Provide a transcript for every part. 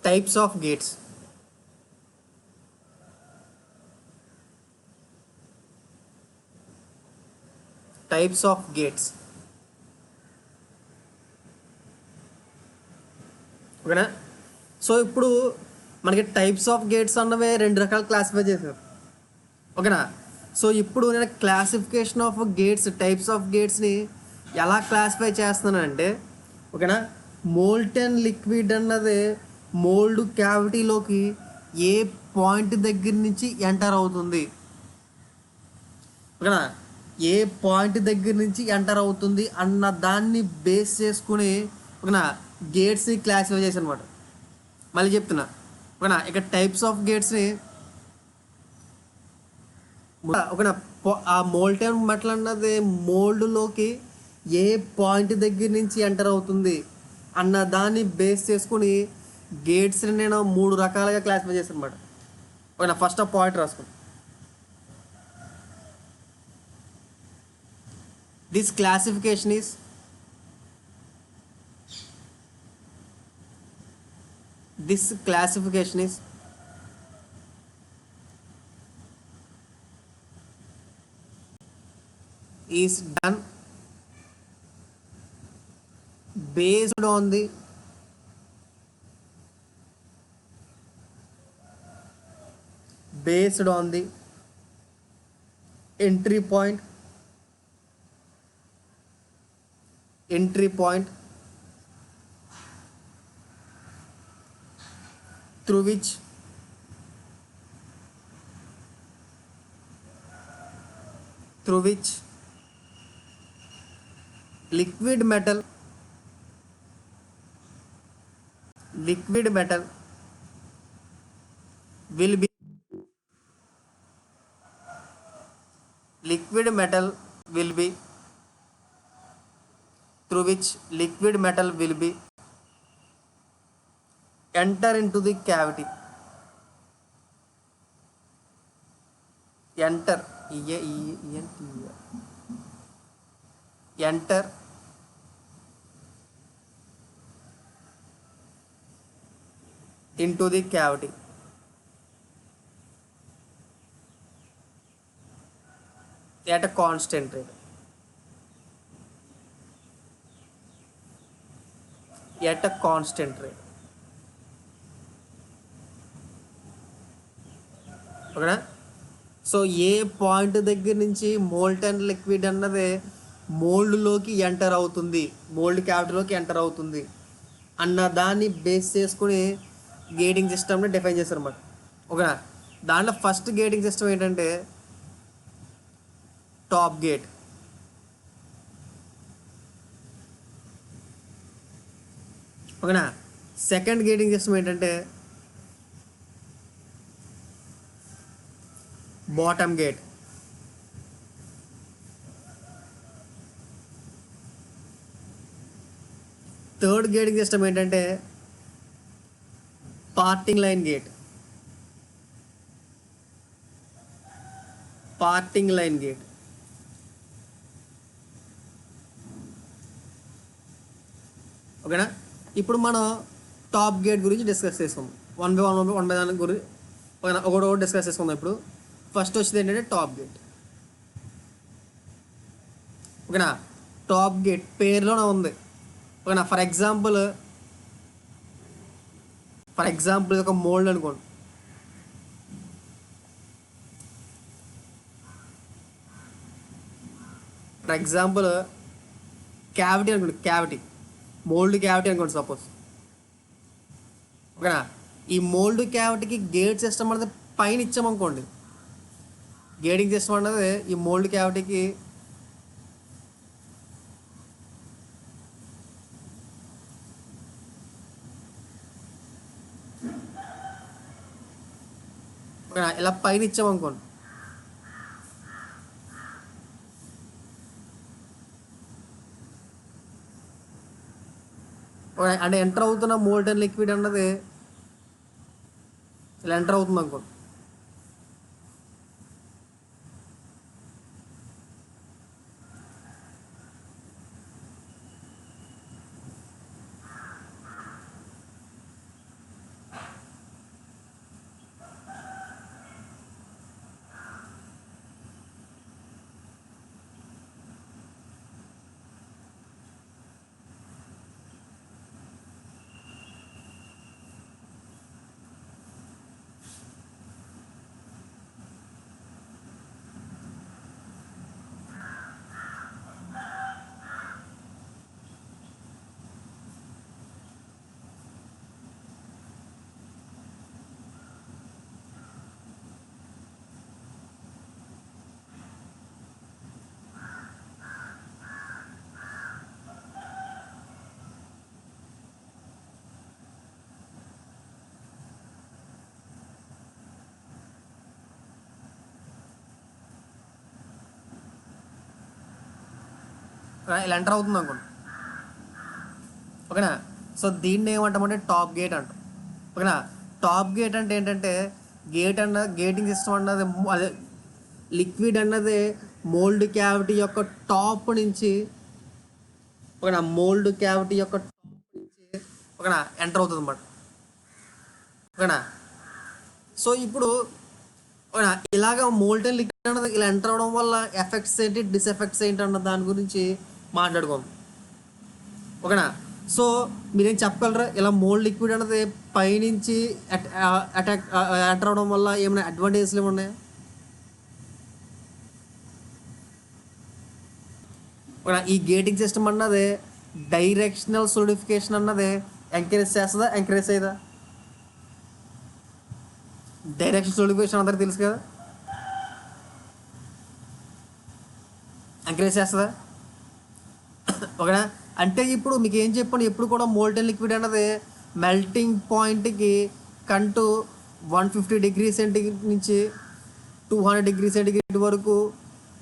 Types of gates. Types of gates ఓకేనా. So ఇప్పుడు మనకి టైప్స్ ఆఫ్ గేట్స్ అన్నవే రెండు రకాలు క్లాసిఫై చేశారు ఓకేనా. సో ఇప్పుడు నేను classification of gates, types of గేట్స్ని ఎలా క్లాసిఫై చేస్తున్నానంటే ఓకేనా, మోల్టెన్ లిక్విడ్ అన్నది మోల్డ్ క్యావిటీలోకి ఏ పాయింట్ దగ్గర నుంచి ఎంటర్ అవుతుంది ఓకేనా, ఏ పాయింట్ దగ్గర నుంచి ఎంటర్ అవుతుంది అన్న దాన్ని బేస్ చేసుకుని ఓకేనా గేట్స్ని క్లాసిఫై చేశాను అనమాట. మళ్ళీ చెప్తున్నా ఓకేనా, ఇక టైప్స్ ఆఫ్ గేట్స్ని ఓకేనా, ఆ మోల్టెన్ మెటల్ అన్నది మోల్డ్లోకి ఏ పాయింట్ దగ్గర నుంచి ఎంటర్ అవుతుంది అన్న దాన్ని బేస్ చేసుకుని గేట్స్ని నేను మూడు రకాలుగా క్లాసిఫై చేశాను అనమాట ఓకేనా. ఫస్ట్ ఆ పాయింట్ రాసుకోండి. This classification is this classification is done based on the entry point through which liquid metal will be through which liquid metal will be enter into the cavity, enter into the cavity at a constant rate. ఓకేనా. So ఏ point దగ్గర నుంచి molten liquid అన్నది మోల్డ్లోకి enter అవుతుంది, mould క్యావిటీలోకి enter అవుతుంది అన్న దాన్ని base చేసుకుని gating సిస్టమ్ని డిఫైన్ చేస్తారు అన్నమాట ఓకేనా. దాంట్లో ఫస్ట్ గేటింగ్ సిస్టమ్ ఏంటంటే టాప్ గేట్ ఓకేనా. సెకండ్ గేటింగ్ సిస్టమ్ ఏంటంటే bottom gate. Third gating system ఏంటంటే పార్టింగ్ లైన్ గేట్. ఓకేనా. ఇప్పుడు మనం టాప్ గేట్ గురించి డిస్కస్ చేసుకుందాం. వన్ బై దాని గురించి ఒకటి డిస్కస్ చేసుకుందాం. ఇప్పుడు ఫస్ట్ వచ్చేది ఏంటంటే టాప్ గేట్ ఓకేనా. టాప్ గేట్ పేరులోనే ఉంది ఓకేనా. ఫర్ ఎగ్జాంపుల్ ఒక మోల్డ్ అనుకోండి. ఫర్ ఎగ్జాంపుల్ క్యావిటీ అనుకోండి, మోల్డ్ క్యావిటీ అనుకోండి సపోజ్ ఓకేనా. ఈ మోల్డ్ క్యావిటీకి గేట్ సిస్టమ్ అనేది పైన ఇచ్చామనుకోండి, గేటింగ్ సిస్టమ్ అనేది ఈ మోల్డ్ క్యావిటీకి ఇలా పైన ఇచ్చామనుకోండి, అంటే ఎంటర్ అవుతున్న మోల్టెన్ లిక్విడ్ అన్నది ఇలా ఎంటర్ అవుతుంది అనుకోండి. ఇలా ఎంటర్ అవుతుంది అనుకోండి, ఓకేనా. సో దీన్ని ఏమంటామంటే టాప్ గేట్ అంటాం, ఓకేనా. టాప్ గేట్ అంటే ఏంటంటే గేటింగ్ సిస్టమ్ అన్నది అదే లిక్విడ్ అన్నది మోల్డ్ క్యావిటీ యొక్క టాప్ నుంచి, ఓకేనా, మోల్డ్ క్యావిటీ యొక్క టాప్ నుంచి, ఓకేనా, ఎంటర్ అవుతుంది అన్నమాట, ఓకేనా. సో ఇప్పుడు ఓకేనా ఇలాగ మోల్టెన్ లిక్విడ్ అన్నది ఇలా ఎంటర్ అవడం వల్ల ఎఫెక్ట్స్ ఏంటి, డిస్ఎఫెక్ట్స్ ఏంటి అన్న దాని గురించి మాట్లాడుకోండి, ఓకేనా. సో మీరేం చెప్పగలరా, ఇలా మోల్డ్ లిక్విడ్ అనేది పైనుంచి అటాక్ ఎంటర్ అవడం వల్ల ఏమైనా అడ్వాంటేజ్లు ఏమి ఓకేనా. ఈ గేటింగ్ సిస్టమ్ అన్నది డైరెక్షనల్ సోలిడిఫికేషన్ అన్నది ఎంకరేజ్ చేస్తుందా, ఎంకరేజ్ చేయదా? డైరెక్షన్ సోలిడిఫికేషన్ అందరికి తెలుసు కదా, ఎంకరేజ్ చేస్తుందా, ఓకేనా. అంటే ఇప్పుడు మీకు ఏం చెప్పండి, ఎప్పుడు కూడా మోల్టెన్ లిక్విడ్ అన్నది మెల్టింగ్ పాయింట్కి కంటూ 150 డిగ్రీ సెంటిగ్రేడ్ నుంచి 200 డిగ్రీ సెంటిగ్రేడ్ వరకు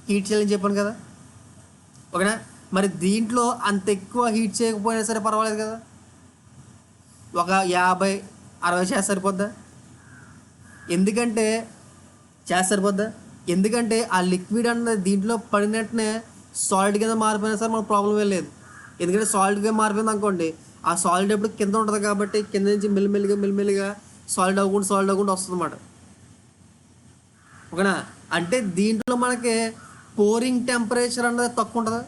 హీట్ చేయాలని చెప్పాను కదా, ఓకేనా. మరి దీంట్లో అంత ఎక్కువ హీట్ చేయకపోయినా సరే పర్వాలేదు కదా, ఒక 50-60 చేస్తే సరిపోద్దా? ఎందుకంటే సరిపోద్దా, ఎందుకంటే ఆ లిక్విడ్ అన్నది దీంట్లో పడినట్టునే సాల్ట్ కింద మారిపోయినా సరే మనకు ప్రాబ్లం ఏం లేదు. ఎందుకంటే సాల్ట్గా మారిపోయింది అనుకోండి, ఆ సాల్ట్ ఎప్పుడు కింద ఉంటుంది కాబట్టి కింద నుంచి మెల్లిమెల్లిగా సాల్ట్ అవ్వకుండా వస్తుంది అన్నమాట, ఓకేనా. అంటే దీంట్లో మనకి పోరింగ్ టెంపరేచర్ అన్నది తక్కువ ఉంటుందా,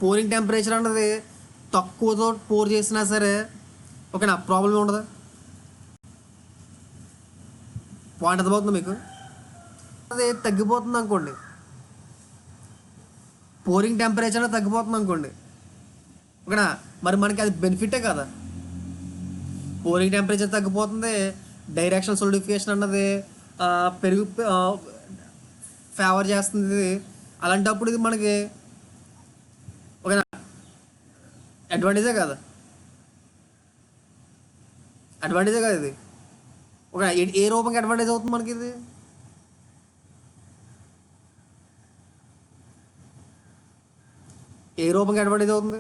పోరింగ్ టెంపరేచర్ అన్నది తక్కువతో పోర్ చేసినా సరే, ఓకేనా, ప్రాబ్లం ఉండదు. పాయింట్ అర్థమవుతుంది మీకు, అది తగ్గిపోతుంది అనుకోండి, పోరింగ్ టెంపరేచర్ తగ్గిపోతుంది అనుకోండి, ఓకేనా. మరి మనకి అది బెనిఫిటే కదా, పోరింగ్ టెంపరేచర్ తగ్గిపోతుంది, డైరెక్షన్ సోలిడిఫికేషన్ అన్నది పెరుగు ఫేవర్ చేస్తుంది. అలాంటప్పుడు ఇది మనకి ఓకేనా అడ్వాంటేజే కదా, ఇది ఒక ఏ రూపంగా అడ్వాంటేజ్ అవుతుంది మనకి ఇది, ఏ రూపంగా అడ్వాంటేజ్ అవుతుంది,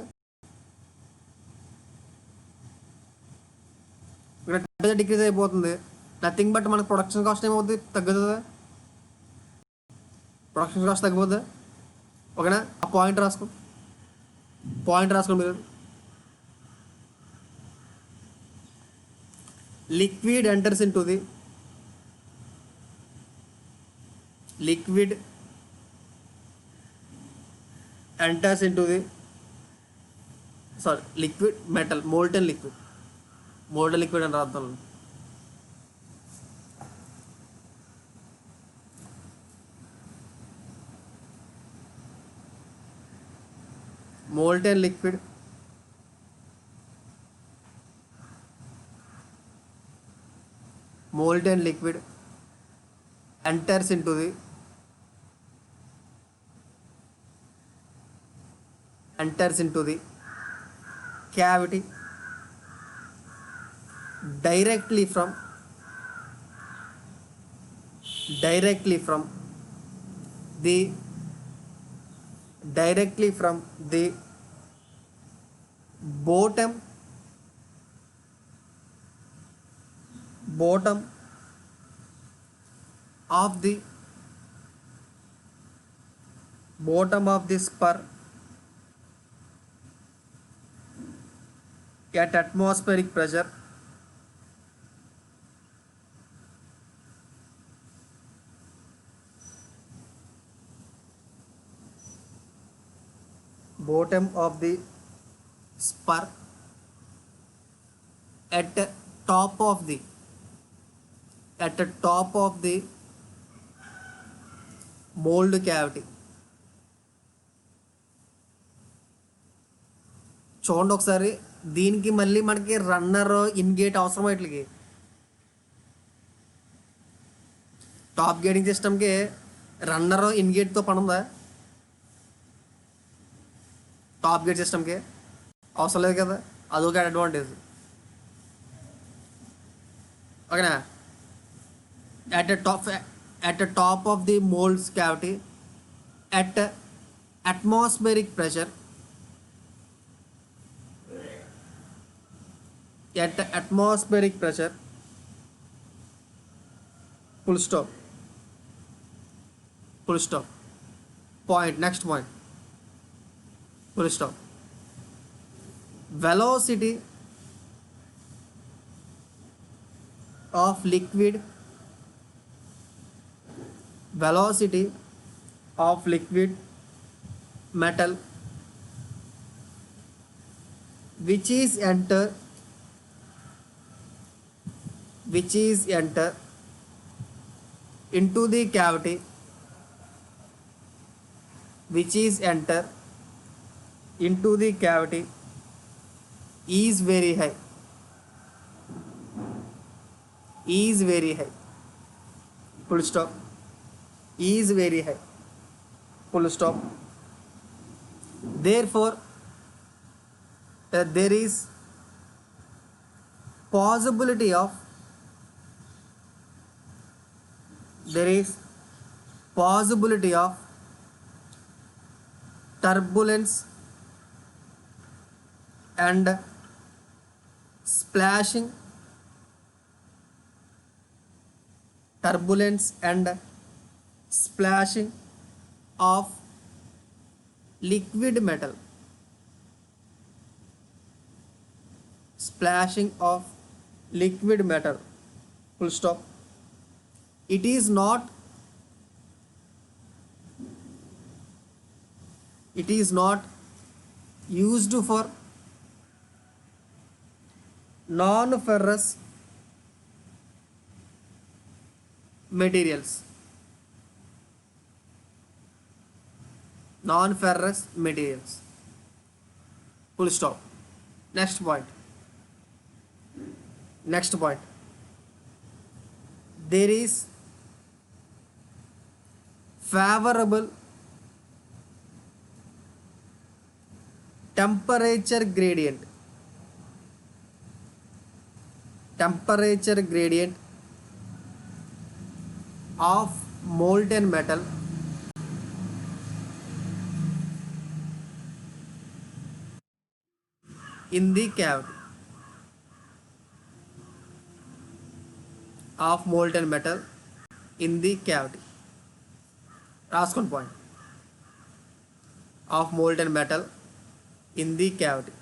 ఇక్కడ టెంపరేచర్ డిక్రీజ్ అయిపోతుంది, నథింగ్ బట్ మనకు ప్రొడక్షన్ కాస్ట్ ఏమవుతుంది, తగ్గుతుందా, ప్రొడక్షన్ కాస్ట్ తగ్గిపోతుందా, ఓకేనా. ఆ పాయింట్ రాసుకో మీరు, liquid enters into the liquid enters into the sorry liquid metal molten liquid అని రాద్దాం. molten liquid enters into the cavity directly from the bottom of the spur at atmospheric pressure bottom of the spur at the top of the mold cavity. చూడండి ఒకసారి, దీనికి మళ్ళీ మనకి runner ingate అవసరం. వీటికి top gating సిస్టమ్కి runner ఇన్గేట్తో పని ఉందా? టాప్ గేట్ సిస్టమ్కి అవసరం లేదు కదా, అదొక అడ్వాంటేజ్, ఓకేనా. at the top of the mold's cavity at atmospheric pressure, at atmospheric pressure, full stop, full stop, point, next point, full stop. Velocity of liquid, velocity of liquid metal which is enter into the cavity, which is enter into the cavity is very high, is very high, full stop, is very high, full stop. Therefore there is possibility of, there is possibility of turbulence and splashing, turbulence and splashing of liquid metal, splashing of liquid metal, full stop. It is not used for non-ferrous materials, non-ferrous materials, full stop. Next point, next point. There is favorable temperature gradient, temperature gradient of molten metal in the cavity, of molten metal in the cavity. Last one point, of molten metal in the cavity.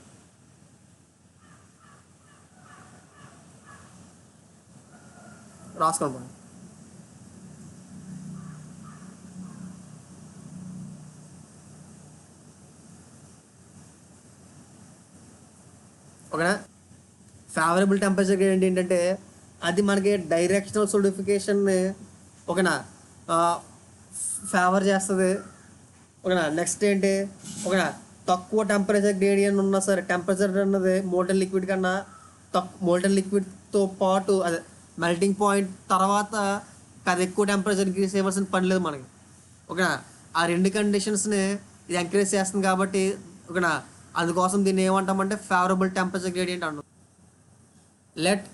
రాసుకోండి. ఓకేనా. Favourable temperature gradient ఏంటంటే అది మనకి directional సోలిడిఫికేషన్ని ఓకేనా favour చేస్తుంది. ఓకేనా. Next ఏంటి ఓకేనా తక్కువ టెంపరేచర్ గ్రేడియంట్ ఉన్నా సరే టెంపరేచర్ అన్నది మోల్టన్ లిక్విడ్ కన్నా మోల్టన్ లిక్విడ్తో పాటు అదే మెల్టింగ్ పాయింట్ తర్వాత అది ఎక్కువ టెంపరేచర్ ఇంక్రీజ్ చేయవలసిన పని లేదు మనకి. ఓకేనా. ఆ రెండు కండిషన్స్ని ఇది ఎంకరేజ్ చేస్తుంది కాబట్టి ఓకేనా అందుకోసం దీన్ని ఏమంటామంటే ఫేవరబుల్ టెంపరేచర్ గ్రేడియంట్ అంటాం. లెట్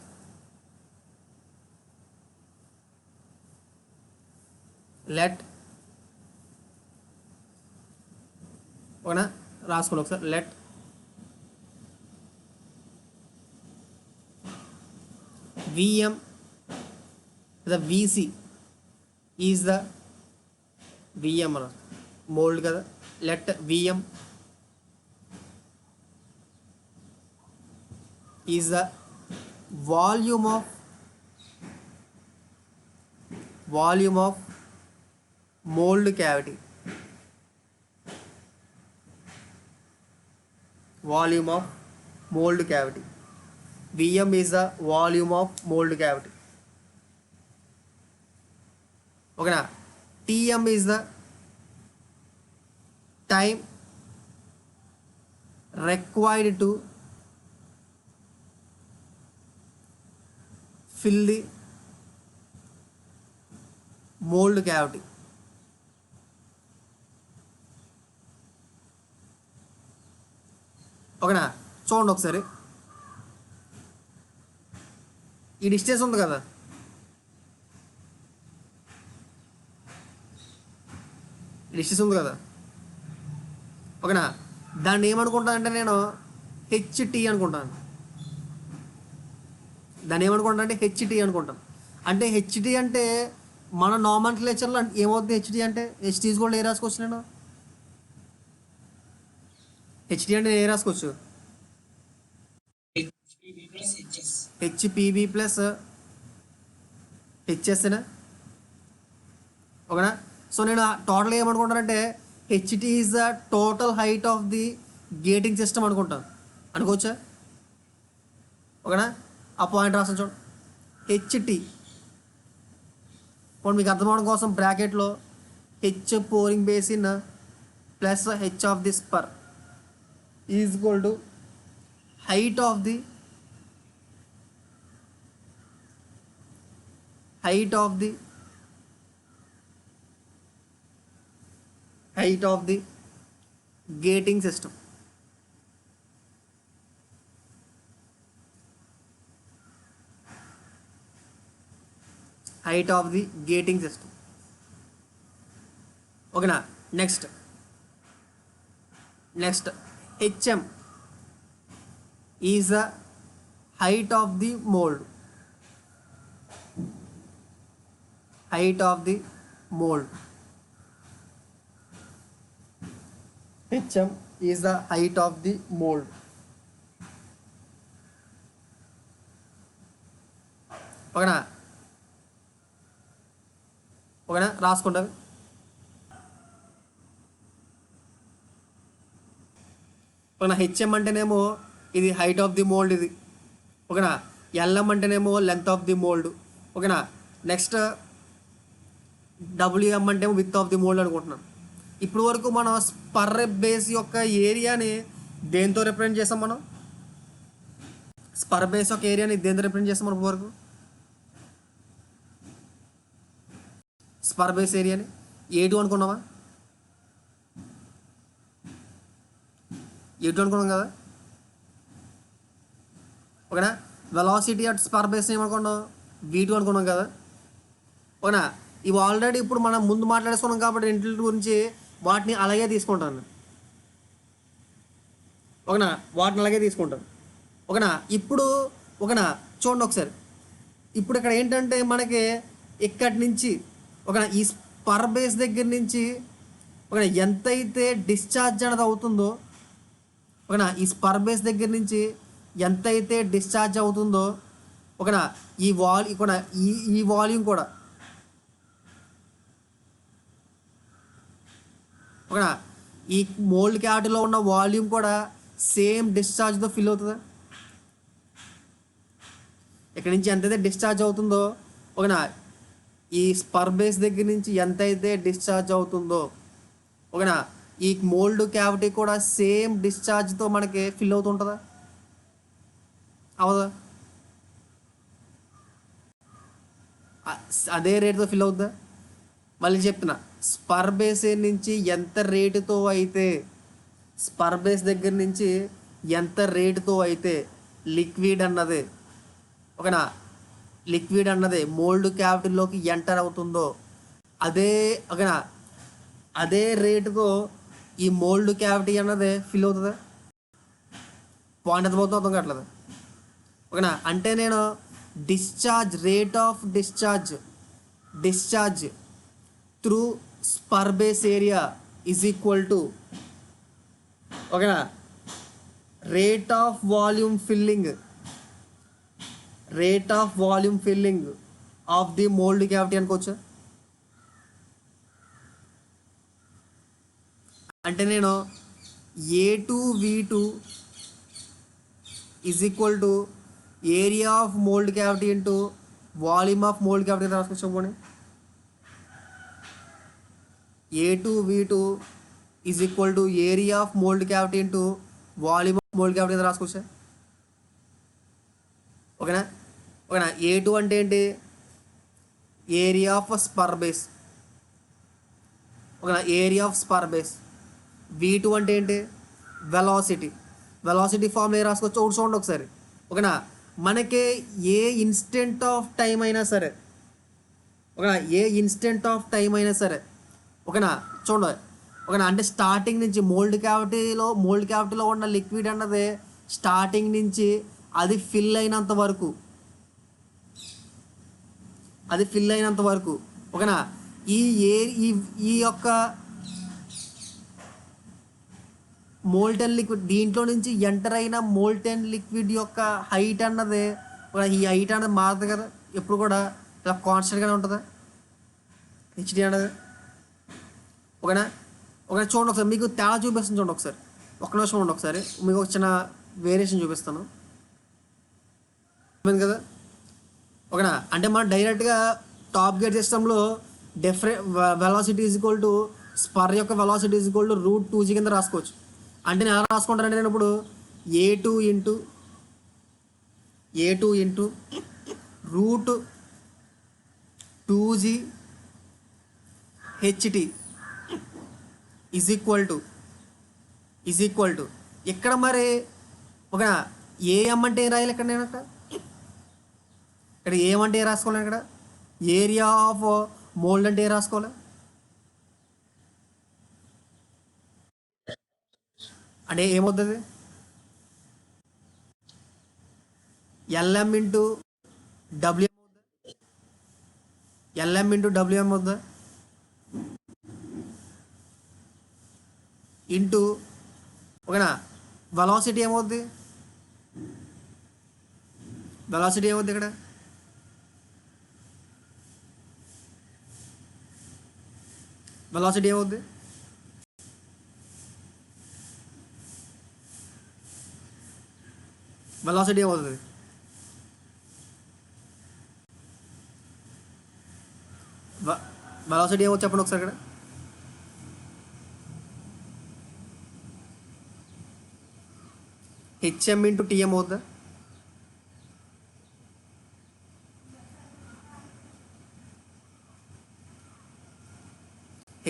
ఓకేనా రాసుకోండి ఒకసారి. Let VM the VC is the VM mold కదా. let VM is the volume of mold cavity, volume of mold cavity. VM is the volume of mold cavity. Okay. TM is the time required to fill the mold cavity. ఓకేనా. చూడండి ఒకసారి ఈ distance ఉంది కదా distance ఉంది కదా, ఓకేనా. దాన్ని ఏమనుకుంటానంటే నేను హెచ్టి అనుకుంటాను. దాన్ని ఏమనుకుంటాను అంటే హెచ్టి అనుకుంటాను. అంటే హెచ్డి అంటే మన నామన్క్లేచర్లో ఏమవుతుంది? హెచ్డి అంటే హెచ్డి కూడా ఏ రాసుకోవచ్చు నేను? హెచ్డి అంటే ఏ రాసుకోవచ్చు? హెచ్పిబి ప్లస్ హెచ్ఎస్నా, ఓకేనా. సో నేను టోటల్ ఏమనుకుంటానంటే HT is the total height of the gating system అనుకుంటాను. అనుకోవచ్చా? ఓకేనా. ఆ పాయింట్ రాసాను చూడండి, హెచ్టి. ఇప్పుడు మీకు అర్థమవడం కోసం బ్రాకెట్లో H pouring basin plus H of the spur is equal to height of the height of the gating system. Height of the gating system. Okay na. Next HM is the height of the mold. Height of the mold. HM is the height of the mold. ఓకేనా రాసుకుంటారు. ఓకేనా. HM అంటేనేమో ఇది height of the mould ఇది, ఓకేనా. LM అంటేనేమో length of the mould, ఓకేనా. Next WM అంటే విత్ ఆఫ్ ది మోల్డ్ అనుకుంటున్నాను. ఇప్పుడు వరకు మనం స్పర్ బేస్ యొక్క ఏరియాని దేంతో రిప్రజెంట్ చేసాం? మనం స్పర్ బేస్ యొక్క ఏరియాని దేంతో రిప్రజెంట్ చేసాం? మనం వరకు స్పర్ బేస్ ఏరియాని A2 అనుకున్నామా? A2 అనుకున్నాం కదా, ఓకేనా. వెలాసిటీ అట్ స్పర్ బేస్ ఏమనుకున్నాం? V2 అనుకున్నాం కదా, ఓకేనా. ఇవి ఆల్రెడీ ఇప్పుడు మనం ముందు మాట్లాడేసుకున్నాం కాబట్టి ఇంటి గురించి వాటిని అలాగే తీసుకుంటాను, ఓకేనా. వాటిని అలాగే తీసుకుంటాను, ఓకేనా. ఇప్పుడు ఓకేనా చూడండి ఒకసారి. ఇప్పుడు ఇక్కడ ఏంటంటే మనకి ఇక్కడి నుంచి ఓకేనా ఈ స్పర్ బేస్ దగ్గర నుంచి ఓకేనా ఎంతైతే డిశ్చార్జ్ అనేది అవుతుందో, ఓకేనా ఈ స్పర్ బేస్ దగ్గర నుంచి ఎంతైతే డిశ్చార్జ్ అవుతుందో, ఓకేనా ఈ కూడా ఈ వాల్యూమ్ కూడా, ఓకేనా ఈ మోల్డ్ క్యావిటీలో ఉన్న వాల్యూమ్ కూడా సేమ్ డిశ్చార్జ్తో ఫిల్ అవుతుందా? ఇక్కడ నుంచి ఎంతైతే డిశ్చార్జ్ అవుతుందో, ఓకేనా ఈ స్పర్ బేస్ దగ్గర నుంచి ఎంతైతే డిశ్చార్జ్ అవుతుందో, ఓకేనా ఈ మోల్డ్ క్యావిటీ కూడా సేమ్ డిశ్చార్జ్తో మనకి ఫిల్ అవుతుంటుందా? అవదా? అదే రేటుతో ఫిల్ అవుతుందా? మళ్ళీ చెప్తున్నా, స్పర్ బేస్ నుంచి ఎంత రేటుతో అయితే, స్పర్ బేస్ దగ్గర నుంచి ఎంత రేటుతో అయితే లిక్విడ్ అన్నది, ఓకేనా లిక్విడ్ అన్నది మోల్డ్ క్యావిటీలోకి ఎంటర్ అవుతుందో అదే, ఓకేనా అదే రేటుతో ఈ మోల్డ్ క్యావిటీ అన్నది ఫిల్ అవుతుందా? పాయింట్ అర్థమవుతుందో అర్థం కావట్లేదు, ఓకేనా. అంటే నేను rate of discharge through sprue base area is equal to, ఓకేనా rate of volume filling of the mould cavity అనుకోవచ్చు. అంటే నేను A2V2 is equal to area of mould cavity into volume of mould cavity రాసుకోవచ్చు. చెప్పండి, A2V2 is equal to area of mould cavity into volume of mould cavity రాసుకోవచ్చా? ఓకేనా. A2 అంటే ఏంటి? Area of spur base, ఓకేనా area of spur base. V2 అంటే ఏంటి? Velocity form ఏ రాసుకోవచ్చు ఒకటి చూడండి ఒకసారి, ఓకేనా. మనకి ఏ ఇన్స్టెంట్ ఆఫ్ టైం అయినా సరే, ఓకేనా ఓకేనా చూడండి ఓకేనా, అంటే స్టార్టింగ్ నుంచి మోల్డ్ క్యావిటీలో ఉన్న లిక్విడ్ అన్నది స్టార్టింగ్ నుంచి అది ఫిల్ అయినంత వరకు, ఓకేనా. ఈ ఎయిర్ ఈ యొక్క మోల్టెన్ లిక్విడ్ దీంట్లో నుంచి ఎంటర్ అయిన మోల్టెన్ లిక్విడ్ యొక్క హైట్ అన్నది, ఈ హైట్ అన్నది మారదు కదా, ఎప్పుడు కూడా ఇలా కాన్స్టెంట్గానే ఉంటుందా హెచ్డి అన్నది, ఓకేనా. చూడండి ఒకసారి మీకు తేడా చూపిస్తుంది, చూడండి ఒకసారి, ఒక్క నిమిషం ఉండి ఒకసారి మీకు ఒక చిన్న వేరియేషన్ చూపిస్తాను కదా, ఓకేనా. అంటే మనం డైరెక్ట్గా టాప్ గేర్ సిస్టంలో velocity is equal to sprue యొక్క velocity is equal to √2g కింద రాసుకోవచ్చు. అంటే నేను ఎలా రాసుకుంటానంటే నేను ఇప్పుడు A2 into √2g HT is equal to ఇక్కడ మరి ఒక ఏఎం అంటే ఏం రాయాలి ఇక్కడ, నేను ఇక్కడ ఏమంటే ఏ రాసుకోవాలి, ఇక్కడ ఏరియా ఆఫ్ మోల్డ్ అంటే ఏ రాసుకోవాలి, అంటే ఏమవుతుంది LM ఇంటూ WM అవుతుంది ఇంటూ, ఓకేనా. వెలాసిటీ ఏమవుద్ది ఇక్కడ వెలాసిటీ ఏమవుద్ది వెలాసిటీ ఏమవుతుంది వెలాసిటీ ఏమో చెప్పండి ఒకసారి ఇక్కడ, HM ఇంటూ TM అవుతుందా,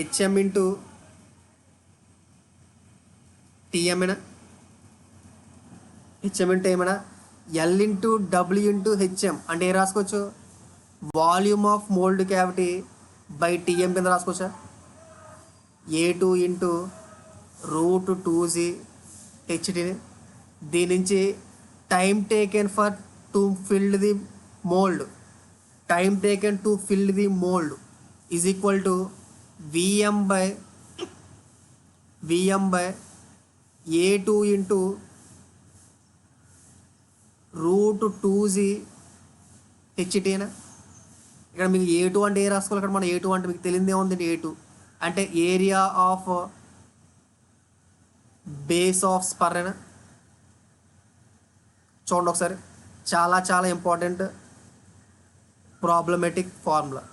HM ఇంటూ TM ఏనా, HM ఇంటూ ఏమైనా L into W into HM అంటే ఏం రాసుకోవచ్చు, volume of mould cavity by TM కింద రాసుకోవచ్చా. A2 ఇంటూ √2g HT, దీని నుంచి time taken to fill the mould is equal to VM by A2 into √2g HTనా. ఇక్కడ మీకు A2 అంటే ఏ రాసుకోవాలి, ఇక్కడ మనం A2 అంటే మీకు తెలియదు ఏముంది, A2 అంటే area of base of spur అయినా. చూడండి ఒకసారి, చాలా ఇంపార్టెంట్ ప్రాబ్లమేటిక్ ఫార్ములా.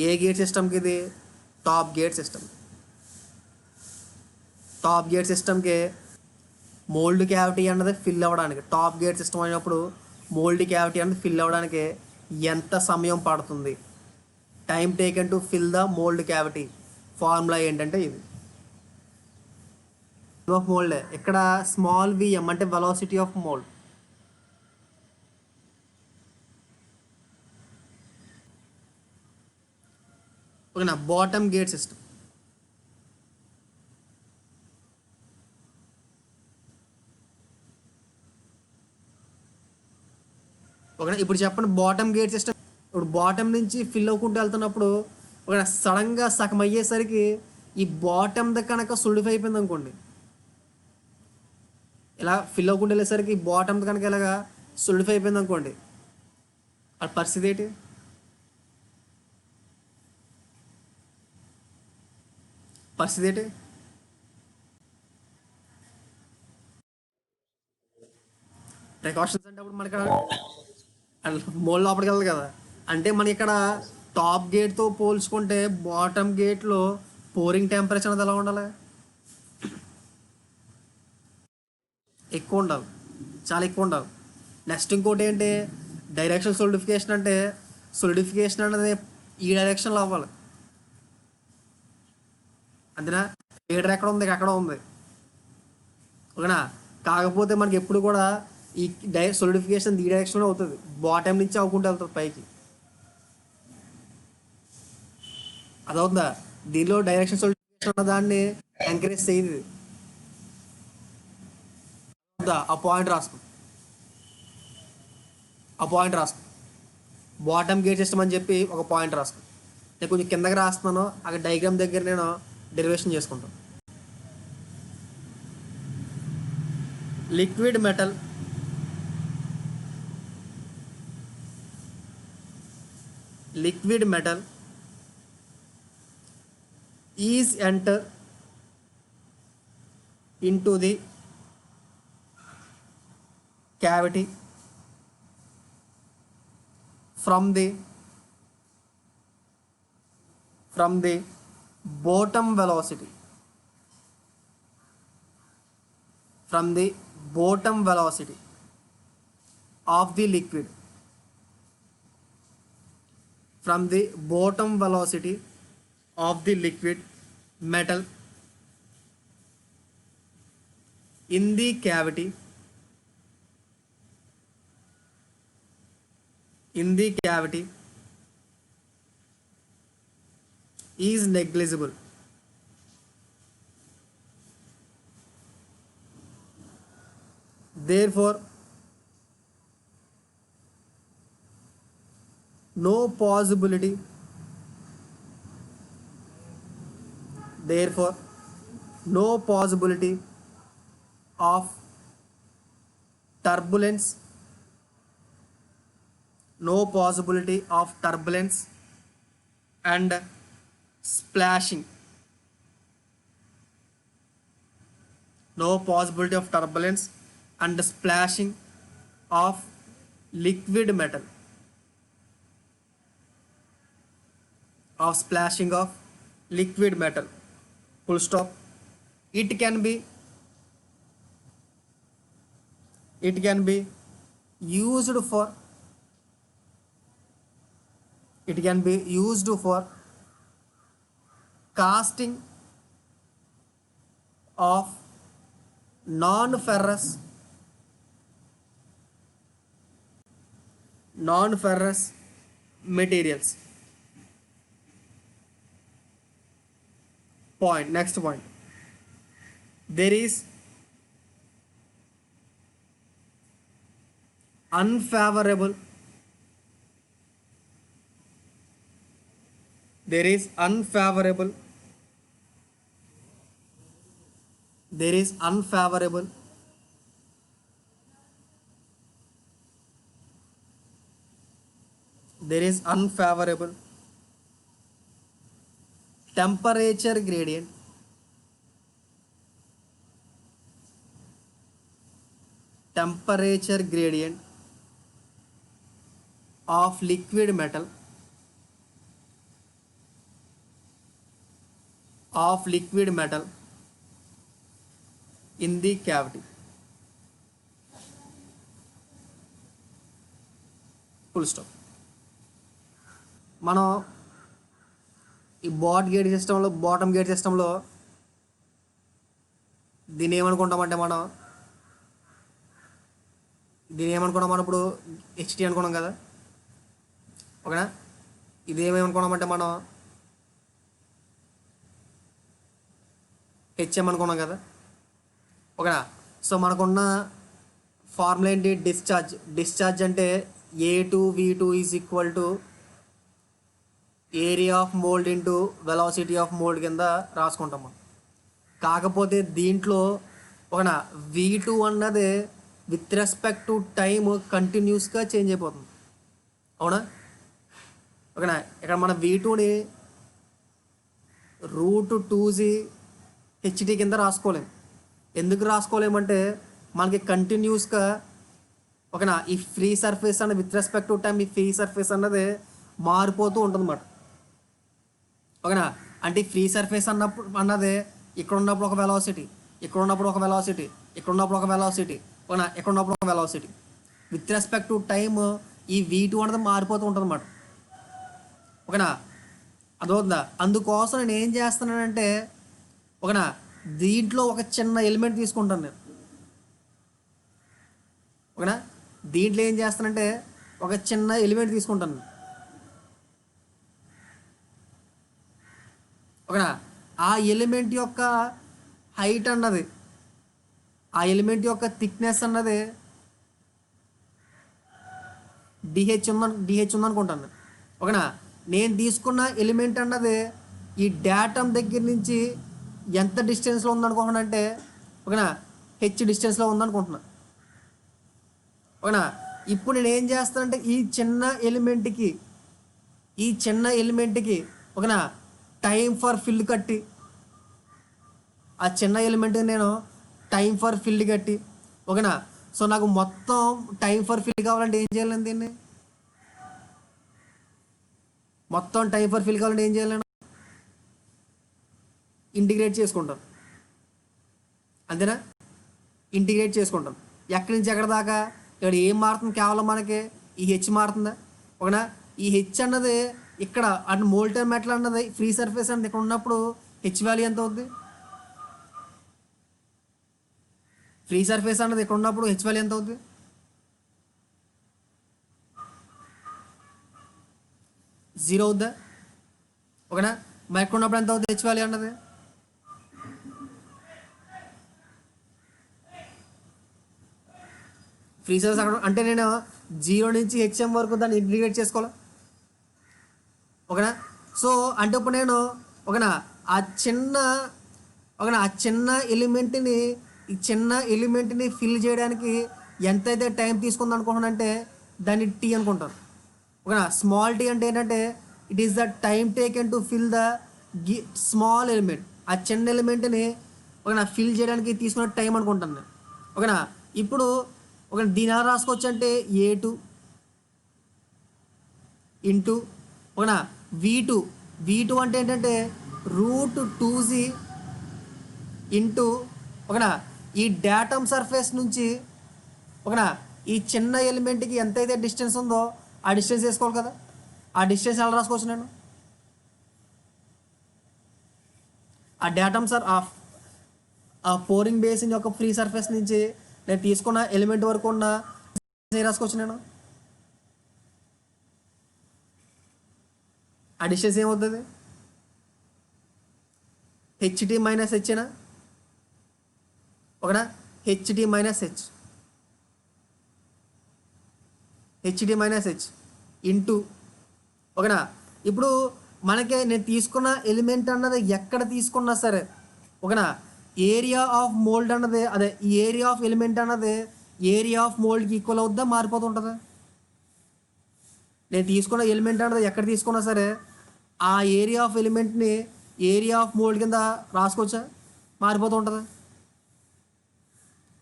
ఏ గేట్ సిస్టమ్కి ఇది, టాప్ గేట్ సిస్టమ్కి మోల్డ్ క్యావిటీ అన్నది ఫిల్ అవ్వడానికి, టాప్ గేట్ సిస్టమ్ అయినప్పుడు మోల్డ్ క్యావిటీ అన్నది ఫిల్ అవ్వడానికి ఎంత సమయం పడుతుంది, time taken to fill the mould cavity formula ఏంటంటే ఇది ఆఫ్ మోల్డ్. ఇక్కడ స్మాల్ VM అంటే వెలాసిటీ ఆఫ్ మోల్డ్, ఓకేనా. బాటమ్ గేట్ సిస్టమ్, ఓకేనా. ఇప్పుడు చెప్పండి, బాటమ్ గేట్ సిస్టమ్ ఇప్పుడు బాటమ్ నుంచి ఫిల్ అవ్వకుంటూ వెళ్తున్నప్పుడు ఒక సడన్గా సగం అయ్యేసరికి ఈ బాటమ్ కనుక సొలిడిఫై అయిపోయింది అనుకోండి, ఇలా ఫిల్ అవ్వకుండా వెళ్ళేసరికి బాటమ్ కనుక ఇలాగా సొలిడిఫై అయిపోయింది అనుకోండి, ఆ పరిస్థితి ఏంటి, ప్రికాషన్స్ అంటే అప్పుడు మనకి మోల్ లోపలికి వెళ్ళదు కదా. అంటే మన ఇక్కడ టాప్ గేట్తో పోల్చుకుంటే బాటమ్ గేట్లో పోరింగ్ టెంపరేచర్ అనేది ఎలా ఉండాలి, ఎక్కువ ఉండాలి, చాలా ఎక్కువ ఉండాలి. నెక్స్ట్ ఇంకోటి ఏంటి, డైరెక్షన్ సొలిడిఫికేషన్ అంటే సొలిడిఫికేషన్ అనేది ఈ డైరెక్షన్లో అవ్వాలి, అంతేనా. లీడర్ ఎక్కడ ఉంది, అక్కడ ఉంది, ఓకేనా. కాకపోతే మనకి ఎప్పుడు కూడా ఈ సొలిడిఫికేషన్ ఈ డైరెక్షన్లో అవుతుంది, బాటమ్ నుంచి అవ్వకుండా వెళ్తుంది పైకి, అదవుతుందా. దీనిలో డైరెక్షన్ సొలిడిఫికేషన్ దాన్ని ఎంకరేజ్ చేయదు. ఆ పాయింట్ రాసుకో, ఆ పాయింట్ రాసుకో. బాటమ్ గేట్ సిస్టమ్ అని చెప్పి ఒక పాయింట్ రాసుకో. నేను కొంచెం కిందకి రాస్తున్నాను, అక్కడ డయాగ్రామ్ దగ్గర నేను డెరివేషన్ చేసుకుంటాను. Liquid metal is enter into the cavity from the bottom velocity, of the liquid, metal in the cavity is negligible. Therefore, no possibility of turbulence and splashing. Of liquid metal, full stop. It can be used for casting of non-ferrous materials. Next point. There is unfavorable temperature gradient of liquid metal in the cavity. Full stop. మనం ఈ bottom gate సిస్టంలో దీన్ని ఏమనుకుంటాం ఇప్పుడు HT అనుకున్నాం కదా, ఓకేనా. ఇది ఏమేమనుకున్నామంటే మనం హెచ్ఎం అనుకున్నాం కదా, ఓకేనా. సో మనకున్న ఫార్ములా ఏంటి? డిశ్చార్జ్ అంటే A2V2 is equal to area of mould into velocity of mould కింద రాసుకుంటాం మనం. కాకపోతే దీంట్లో ఓకేనా V2 అన్నది విత్ రెస్పెక్ట్ టు టైమ్ కంటిన్యూస్గా చేంజ్ అయిపోతుంది, అవునా, ఓకేనా. ఇక్కడ మన V2ని √2G హెచ్టీ కింద రాసుకోలేము. ఎందుకు రాసుకోలేమంటే మనకి కంటిన్యూస్గా ఓకేనా ఈ ఫ్రీ సర్ఫేస్ అన్నది విత్ రెస్పెక్ట్ టు టైం ఈ ఫ్రీ సర్ఫేస్ అన్నది మారిపోతూ ఉంటుంది అన్నమాట, ఓకేనా. అంటే ఫ్రీ సర్ఫేస్ అన్నది ఇక్కడ ఉన్నప్పుడు ఒక వెలాసిటీ, ఇక్కడ ఉన్నప్పుడు ఒక వెలాసిటీ, ఇక్కడ ఉన్నప్పుడు ఒక వెలాసిటీ, ఓకేనా, ఇక్కడ ఉన్నప్పుడు ఒక velocity. With respect to time ఈ V2 అన్నది మారిపోతూ ఉంటుంది అన్నమాట, ఓకేనా. అదవుతుందా? అందుకోసం నేను ఏం చేస్తున్నానంటే ఓకేనా దీంట్లో ఒక చిన్న ఎలిమెంట్ తీసుకుంటాను నేను, ఓకేనా. దీంట్లో ఏం చేస్తానంటే ఒక చిన్న ఎలిమెంట్ తీసుకుంటాను, ఓకేనా. ఆ ఎలిమెంట్ యొక్క హైట్ అన్నది, ఆ ఎలిమెంట్ యొక్క థిక్నెస్ అన్నది డిహెచ్ ఉందనుకుంటాను. ఓకేనా, నేను తీసుకున్న ఎలిమెంట్ అన్నది ఈ డాటమ్ దగ్గర నుంచి ఎంత డిస్టెన్స్లో ఉందనుకుంటున్నా అంటే, ఓకేనా, హెచ్ డిస్టెన్స్లో ఉందనుకుంటున్నా. ఓకేనా, ఇప్పుడు నేను ఏం చేస్తానంటే ఈ చిన్న ఎలిమెంట్కి ఓకేనా టైం ఫర్ ఫిల్ కట్టి, ఆ చిన్న ఎలిమెంట్ నేను టైం ఫర్ ఫిల్ కట్టి, ఓకేనా. సో నాకు మొత్తం టైం ఫర్ ఫిల్ కావాలంటే ఏం చేయాలండి? దీన్ని మొత్తం టైం ఫర్ ఫిల్ కావాలంటే ఏం చేయాలండి? ఇంటిగ్రేట్ చేసుకుంటాం, అంతేనా? ఇంటిగ్రేట్ చేసుకుంటాం. ఎక్కడి నుంచి ఎక్కడ దాకా? ఇక్కడ ఏం మారుతుంది? కేవలం మనకి ఈ హెచ్ మారుతుందా? ఓకేనా, ఈ హెచ్ అన్నది ఇక్కడ అటు మోల్టెన్ మెటల్ అన్నది ఫ్రీ సర్ఫేస్ అన్నది ఇక్కడ ఉన్నప్పుడు హెచ్ వాల్యూ ఎంత అవుద్ది? ఫ్రీ సర్ఫేస్ అన్నది ఇక్కడ ఉన్నప్పుడు హెచ్ వాల్యూ ఎంత అవుద్ది? 0 అవుద్దా? ఓకేనా, మరి ఎక్కడ ఉన్నప్పుడు ఎంత అవుతుంది హెచ్ వాల్యూ అన్నది? ఫ్రీ సర్ఫేస్ అక్కడ అంటే నేను 0 నుంచి హెచ్ఎం వరకు దాన్ని ఇంటిగ్రేట్ చేసుకోవాలి. ఓకేనా, సో అంటే ఇప్పుడు నేను ఓకేనా ఆ చిన్న ఓకేనా ఆ చిన్న ఎలిమెంట్ని ఫిల్ చేయడానికి ఎంతైతే టైం తీసుకుంది అనుకుంటున్నానంటే దాన్ని టీ అనుకుంటాను. ఓకేనా, స్మాల్ టీ అంటే ఏంటంటే it is the time taken to fill the small element. ఆ చిన్న ఎలిమెంట్ని ఓకేనా ఫిల్ చేయడానికి తీసుకున్న టైం అనుకుంటాను నేను. ఓకేనా, ఇప్పుడు ఒక దీని ఎలా రాసుకోవచ్చు అంటే A2 ఇంటూ ఓకేనా V2 అంటే ఏంటంటే √2z ఇంటూ ఓకేనా ఈ డాటమ్ సర్ఫేస్ నుంచి ఓకేనా ఈ చిన్న ఎలిమెంట్కి ఎంతైతే డిస్టెన్స్ ఉందో ఆ డిస్టెన్స్ వేసుకోవాలి కదా. ఆ డిస్టెన్స్ ఎలా రాసుకోవచ్చు నేను? ఆ డాటమ్ ఆ పోరింగ్ బేసిన్ యొక్క ఫ్రీ సర్ఫేస్ నుంచి నేను తీసుకున్న ఎలిమెంట్ వరకు ఉన్న రాసుకోవచ్చు నేను. ఆ డిస్టెన్స్ ఏమవుతుంది? హెచ్టి మైనస్ హెచ్నా? ఓకేనా, హెచ్డి మైనస్ హెచ్ ఇంటూ ఓకేనా. ఇప్పుడు మనకి నేను తీసుకున్న ఎలిమెంట్ అన్నది ఎక్కడ తీసుకున్నా సరే ఓకేనా ఏరియా ఆఫ్ మోల్డ్ అన్నది అదే ఈ ఏరియా ఆఫ్ ఎలిమెంట్ అన్నది ఏరియా ఆఫ్ మోల్డ్కి ఈక్వల్ అవుద్దా మారిపోతుంటుందా? నేను తీసుకున్న ఎలిమెంట్ అన్నది ఎక్కడ తీసుకున్నా సరే ఆ ఏరియా ఆఫ్ ఎలిమెంట్ని ఏరియా ఆఫ్ మోల్డ్ కింద రాసుకోవచ్చా? మారిపోతూ ఉంటుందా?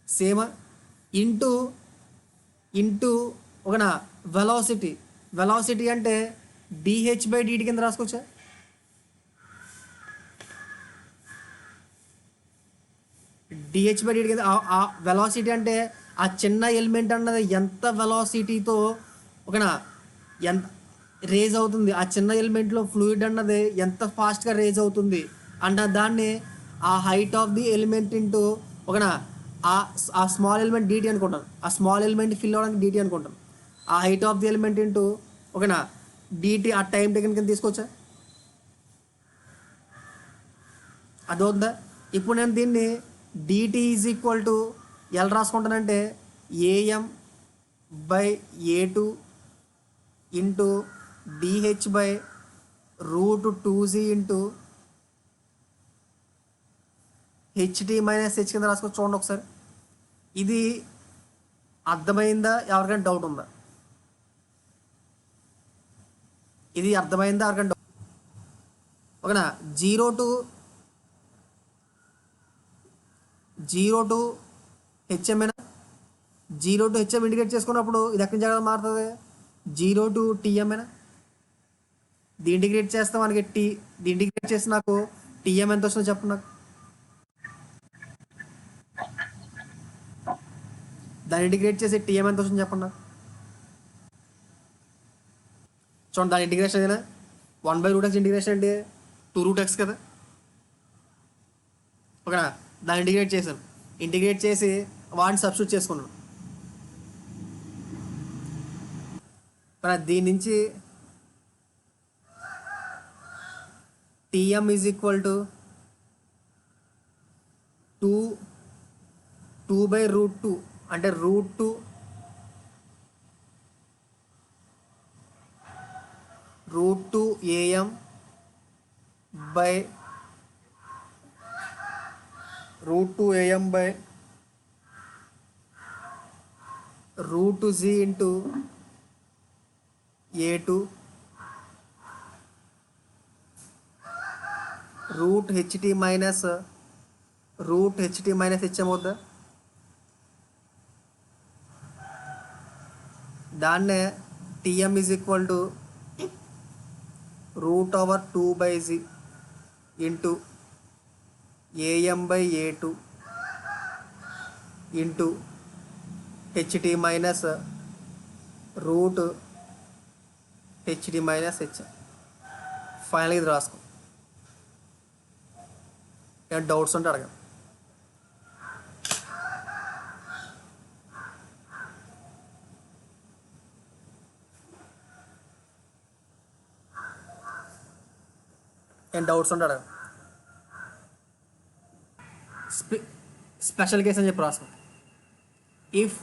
సేమ్ ఇంటూ ఇంటూ ఓకేనా వెలాసిటీ అంటే dh/dt కింద రాసుకోవచ్చా? dh/dt కింద ఆ వెలాసిటీ అంటే ఆ చిన్న ఎలిమెంట్ అన్నది ఎంత వెలాసిటీతో ఓకేనా ఎంత రేజ్ అవుతుంది, ఆ చిన్న ఎలిమెంట్లో ఫ్లూయిడ్ అన్నది ఎంత ఫాస్ట్గా రేజ్ అవుతుంది అంట దాన్ని ఆ height of the element into ఓకేనా ఆ స్మాల్ ఎలిమెంట్ డీటీ అనుకుంటాను. ఆ స్మాల్ ఎలిమెంట్ ఫిల్ అవ్వడానికి డీటీ అనుకుంటాను. ఆ height of the element into ఓకేనా డీటీ ఆ టైం టెకెన్ కింద తీసుకోవచ్చా? అదవుతుందా? ఇప్పుడు నేను దీన్ని డిటీ ఈజ్ ఈక్వల్ టు ఎలా రాసుకుంటానంటే AM/A2 into DH/√2z into HT minus H కింద రాసుకోవచ్చు. చూడండి ఒకసారి, ఇది అర్థమైందా? ఎవరికైనా డౌట్ ఉందా? ఇది అర్థమైందా? ఎవరికైనా డౌట్? ఓకేనా, జీరో టు హెచ్ఎంఏనా? 0 to హెచ్ఎం ఇండికేట్ చేసుకున్నప్పుడు ఇది ఎక్కడి నుంచి ఎక్కడ మారుతుంది? 0 to టీఎంఏనా? ఇది ఇంటిగ్రేట్ చేస్తే మనకి ఇది ఇంటిగ్రేట్ చేసి నాకు టీఎం ఎంత వస్తుందో చెప్పండి నాకు. దాన్ని ఇంటిగ్రేట్ చేసి టీఎం ఎంత వస్తుందో చెప్పండి నాకు. చూడండి, దాని ఇంటిగ్రేషన్ ఏదైనా 1/√x ఇంటిగ్రేషన్ అంటే 2√x కదా. ఓకేనా, దాన్ని ఇంటిగ్రేట్ చేశాను. ఇంటిగ్రేట్ చేసి వాటిని సబ్స్టిట్యూట్ చేసుకున్నాను. దీని నుంచి టీఎం ఈజ్ ఈక్వల్ టు 2/√2 అంటే √2 AM by √2 AM by √2 Z into A2 root HT minus HM అవుద్దా, దాన్నే TM is equal to √2/Z into AM/A2 into HT minus √HT minus HM. ఫైనల్గా ఇది రాసుకో. ఏమైనా డౌట్స్ ఉంటే అడగండి. ఏం డౌట్స్ ఉంటే అడగండి. స్పెషల్ కేస్ అని చెప్పి రాసుకో. If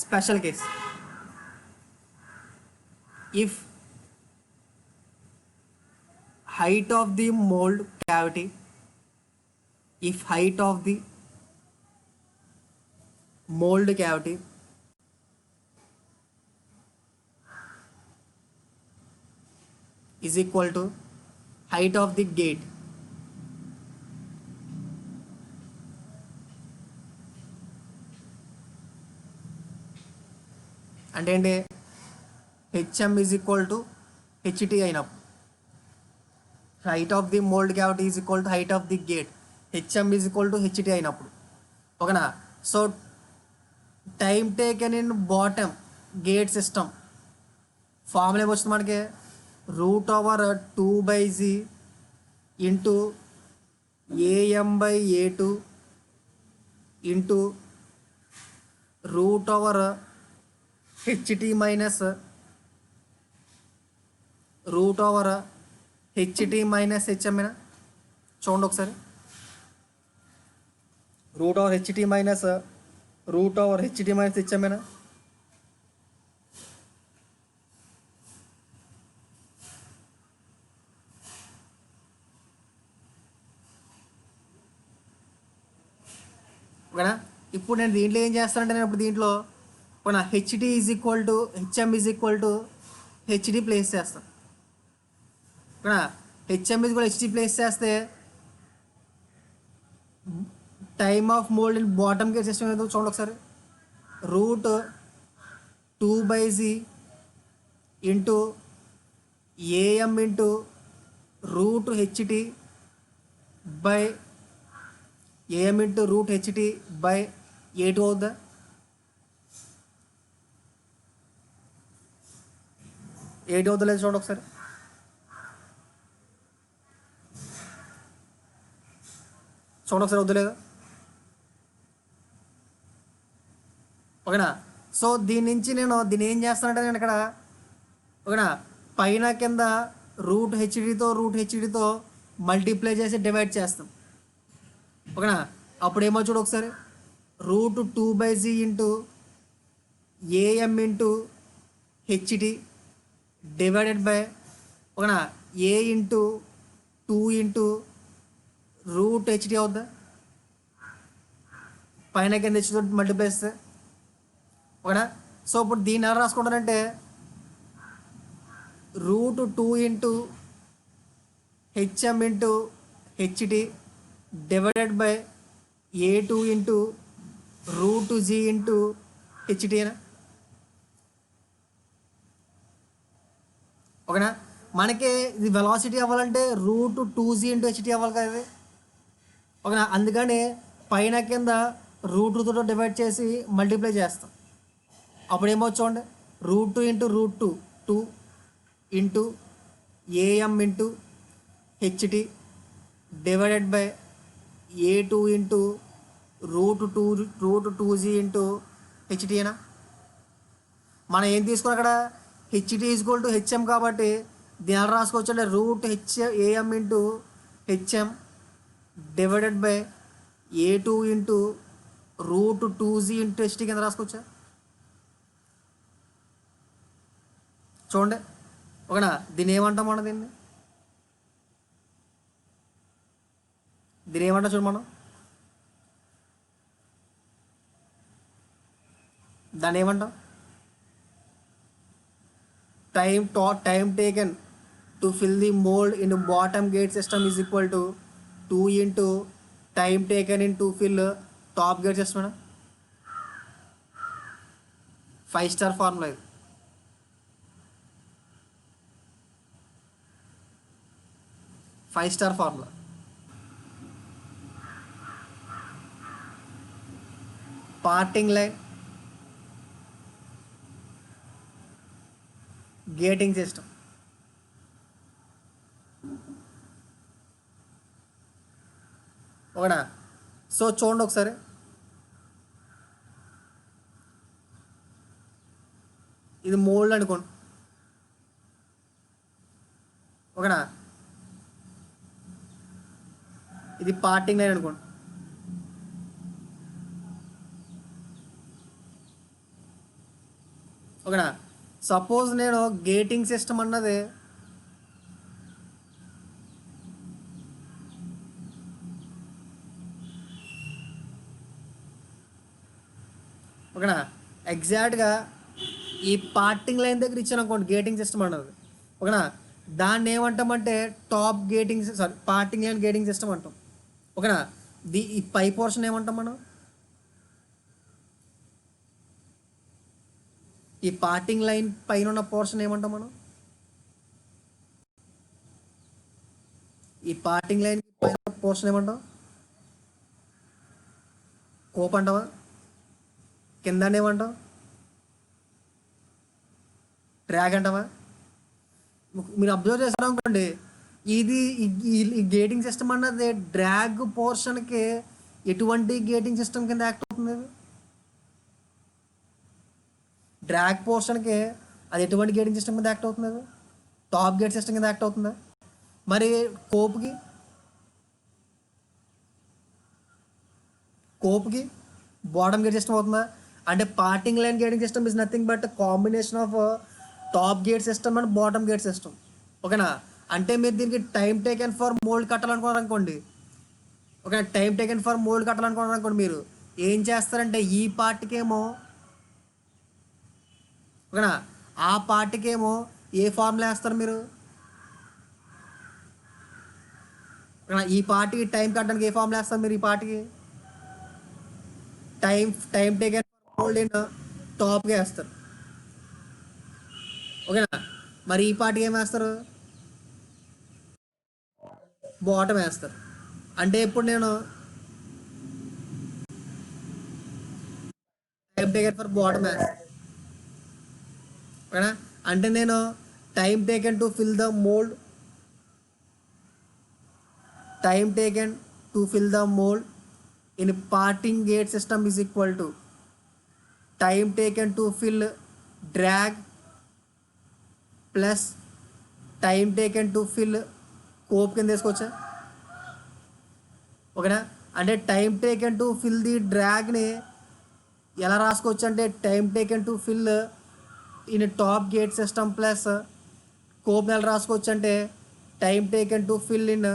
special case if height of the mold cavity is equal to height of the gate అంటే HM is equal to HT అయినప్పుడు, height of the mould cavity is equal to height of the gate, HM is equal to HT అయినప్పుడు, ఓకేనా. So time taken in bottom gate system formula ఏమొస్తుంది మనకి, √2/Z into AM/A2 into √HT minus √HT minus HM. చూడండి ఒకసారి, √HT minus HM. ఓకేనా. ఇప్పుడు నేను దీంట్లో ఏం చేస్తానంటే, నేను ఇప్పుడు దీంట్లో ఓకేనా HT is equal to HM is equal to HD place చేస్తాను. ఓకేనా, హెచ్ఎం ఈజ్ కూడా హెచ్డి ప్లేస్ చేస్తే time of mould in bottom gate system ఏదో చూడండి ఒకసారి, √2/Z into AM into √HT by AM into √HT by A2 అవుద్దా. A2 అవుద్దా లేదు చూడండి ఒకసారి. చూడండి ఒకసారి వద్దులేదా. ఓకేనా. సో దీని నుంచి నేను దీన్ని ఏం చేస్తానంటే, నేను ఇక్కడ ఓకేనా పైన కింద √HTతో మల్టిప్లై చేసి డివైడ్ చేస్తాం. ఓకేనా, అప్పుడు ఏమో చూడు ఒకసారి, √2/Z into AM into HT divided by ఓకేనా A ఇంటూ 2 ఇంటూ √HT అవుద్దా. పైన కింద హెచ్తో మల్టిప్లై చేస్తే ఓకేనా. సో ఇప్పుడు దీన్ని ఎలా రాసుకుంటానంటే, √2 into HM into HT divided by A2 into √2Z into HT అయినా. ఓకేనా, మనకి ఇది వెలాసిటీ అవ్వాలంటే √2Z ఇంటూ HT అవ్వాలి కదా ఇది. ఓకేనా, అందుకని పైన కింద √2తో డివైడ్ చేసి మల్టిప్లై చేస్తాం. అప్పుడు ఏమో చూడండి, √2 into √2 2 into AM into HT divided by A2 into √2Z into HT అయినా. మనం ఏం తీసుకున్నాం అక్కడ, HT is equal to HM కాబట్టి దీని రాసుకోవచ్చు అంటే √AM into HM divided by A2 into √2z into HT కింద రాసుకోవచ్చా? చూడండి ఓకేనా. దీన్ని ఏమంటాం మనం? దీన్ని ఏమంటాం చూడు మనం, దాన్ని ఏమంటాం? Time taken to fill the mould in bottom gate system is equal to 2 into time taken in to fill top gate system. 5 star formula ఇది. Five star formula. Parting line, gating system. ఓకేనా. So చూడండి ఒకసారి, ఇది mould అనుకోండి ఓకేనా. ఇది parting line అనుకోండి ఓకేనా. సపోజ్ నేను గేటింగ్ సిస్టమ్ అన్నది ఓకేనా ఎగ్జాక్ట్గా ఈ పార్టింగ్ లైన్ దగ్గర ఇచ్చాను అనుకోండి గేటింగ్ సిస్టమ్ అన్నది ఓకేనా. దాన్ని ఏమంటామంటే top gating parting line gating system అంటాం ఓకేనా. ఈ పై పోర్షన్ ఏమంటాం మనం? ఈ పార్టింగ్ లైన్ పైన ఉన్న పోర్షన్ ఏమంటాం మనం? ఈ పార్టింగ్ లైన్ పైన పోర్షన్ ఏమంటాం? కోప్ అంటావా? కింద ఏమంటాం? డ్రాగ్ అంటావా? మీరు అబ్జర్వ్ చేస్తారు అనుకోండి, ఇది ఈ గేటింగ్ సిస్టమ్ అన్నది డ్రాగ్ పోర్షన్కి ఎటువంటి గేటింగ్ సిస్టమ్ కింద యాక్ట్ అవుతుంది? డ్రాగ్ పోర్షన్కి అది ఎటువంటి గేటింగ్ సిస్టమ్ కింద యాక్ట్ అవుతుంది? టాప్ గేట్ సిస్టమ్ కింద యాక్ట్ అవుతుందా? మరి కోప్కి బాటమ్ గేట్ సిస్టమ్ అవుతుందా? అంటే parting line gating system is nothing but combination of top gate system and bottom gate system ఓకేనా. అంటే మీరు దీనికి టైం టేకెన్ ఫర్ మోల్డ్ కట్టాలనుకోవాలనుకోండి okay, time taken for mould కట్టాలనుకోవాలనుకోండి, మీరు ఏం చేస్తారంటే ఈ పార్ట్కేమో ఓకేనా, ఆ పార్ట్కేమో ఏ ఫార్ములా వేస్తారు మీరు ఓకేనా. ఈ పార్ట్కి టైం కట్టడానికి ఏ ఫార్ములా వేస్తారు మీరు? ఈ పార్ట్కి time taken for mould in టాప్గా వేస్తారు ఓకేనా. మరి ఈ పార్ట్కి ఏం వేస్తారు? బాటమ్ వేస్తారు. అంటే ఇప్పుడు నేను టైం టేకెన్ ఫర్ బాటమ్ వేస్తాను ఓకేనా. అంటే నేను time taken to fill the mould time taken to fill the mould in parting gate system is equal to time taken to fill drag plus time taken to fill cope కింద తీసుకోవచ్చా ఓకేనా. అంటే time taken to fill the డ్రాగ్ని ఎలా రాసుకోవచ్చు అంటే time taken to fill in top gate system plus cope ఎలా రాసుకోవచ్చు అంటే time taken to fill in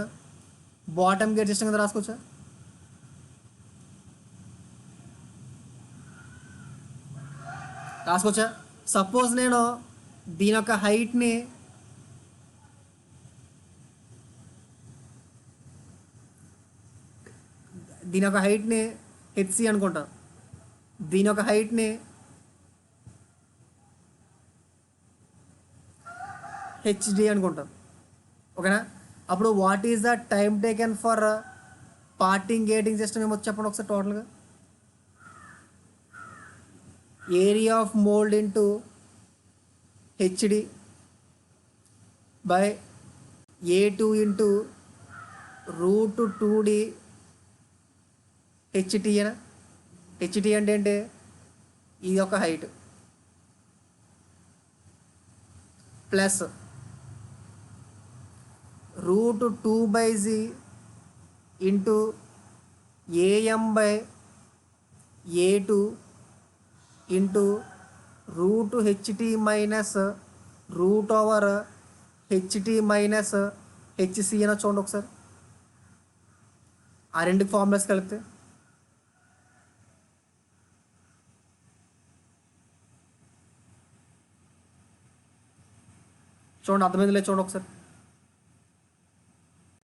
bottom gate system కింద రాసుకోవచ్చా? రాసుకోవచ్చా? సపోజ్ నేను దీని యొక్క హైట్ని హెచ్సి అనుకుంటా, దీని యొక్క హైట్ని హెచ్డి అనుకుంటాం ఓకేనా. అప్పుడు what is the time taken for parting gating system ఏమో చెప్పండి ఒకసారి. టోటల్గా area of mould into HD by A2 into √2D HT అనా. హెచ్టి అంటే ఏంటి? ఇది ఒక height plus √2/z into AM by A two into root HT minus root over HT minus HC అని చూడండి ఒకసారి. ఆ రెండు ఫార్ములాస్ కలిపితే చూడండి, అర్థమైంది లేదు చూడండి ఒకసారి.